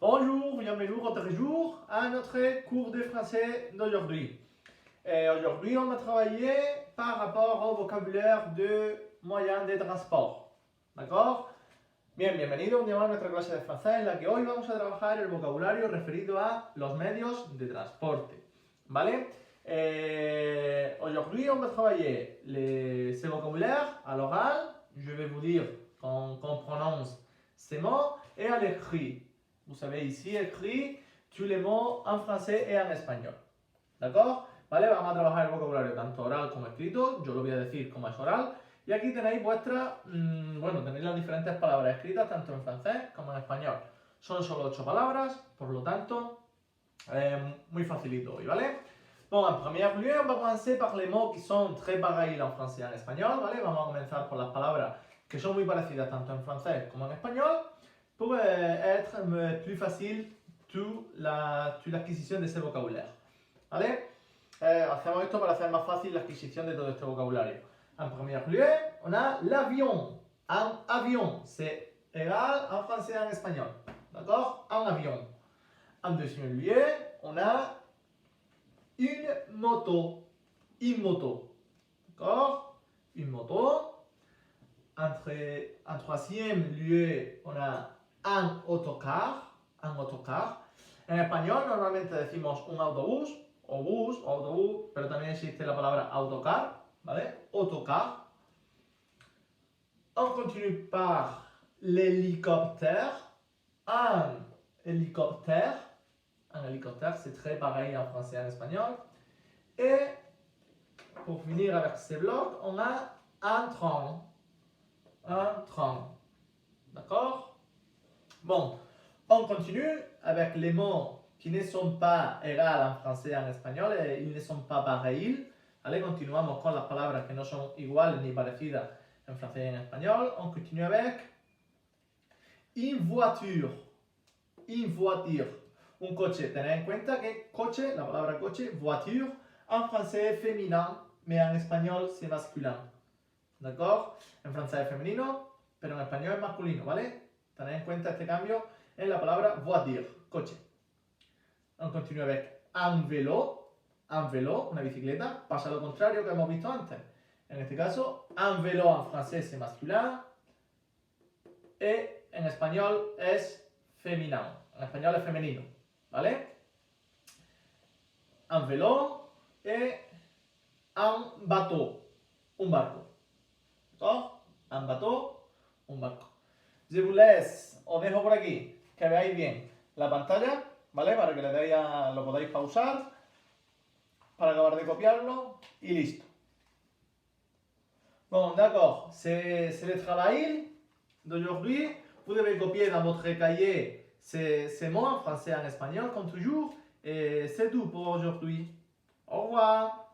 Bonjour, bienvenue autre jour à notre cours de français d'aujourd'hui. Aujourd'hui, on va travailler par rapport au vocabulaire de moyens de transport. ¿D'accord? Bien, bienvenido un día más a nuestra clase de francés en la que hoy vamos a trabajar el vocabulario referido a los medios de transporte. ¿Vale? Aujourd'hui, on va travailler ce vocabulaire à l'oral. Je vais vous dire qu'on prononce ces mots et à l'écrit. Vous savez ici écrit tous les mots en français et en español. ¿D'accord? ¿Vale? Vamos a trabajar el vocabulario tanto oral como escrito. Yo lo voy a decir como es oral. Y aquí tenéis tenéis las diferentes palabras escritas tanto en francés como en español. Son solo 8 palabras, por lo tanto, muy facilito hoy, ¿vale? Bon, en premier lieu, on va commencer par les mots qui sont très pareils en français et en espagnol, ¿vale? Vamos a comenzar por las palabras que son muy parecidas tanto en francés como en español, pour être plus facile toute l'adquisition de ce vocabulaire. ¿Vale? Hacemos esto para hacer más fácil la adquisición de todo este vocabulario. En premier lieu, on a l'avion. Un avion, c'est égal en français et en espagnol. D'accord? Un avion. En deuxième lieu, on a une moto. Une moto. D'accord? Une moto. En troisième lieu, on a un autocar. Un autocar. En español normalmente decimos un autobús, o bus, o autobús, pero también existe la palabra autocar, ¿vale? Autocar. On continue par l'hélicoptère. Un hélicoptère. Un hélicoptère, c'est très pareil en français et en espagnol. Et pour finir avec ces blocs, on a un train. Un train. D'accord? Bon, on continue avec les mots qui ne sont pas égales en français et en espagnol et ils ne sont pas pareils. Allez, continuamos con las palabras que no son iguales ni parecidas en français et en espagnol. On continue avec une voiture. Une voiture. Un coche. Tened en cuenta que coche, la palabra coche, voiture, en français es féminin, mais en espagnol c'est masculin. ¿D'accord? En francés es femenino, pero en español es masculino, ¿vale? Tened en cuenta este cambio en la palabra voiture, coche. On continue avec un vélo, una bicicleta, pasa lo contrario que hemos visto antes. En este caso, un vélo en français c'est masculin et en español es féminin. En español es femenino, ¿vale? Un vélo et un bateau, un barco. ¿D'accord? Un bateau, un barco. Je vous laisse, os dejo por aquí, que veáis bien la pantalla, ¿vale? Para que lo podáis pausar, para acabar de copiarlo y listo. Bon, d'accord, c'est le travail d'aujourd'hui. Vous devez copier dans votre cahier ces mots en français et en espagnol, comme toujours. Et c'est tout pour aujourd'hui. Au revoir.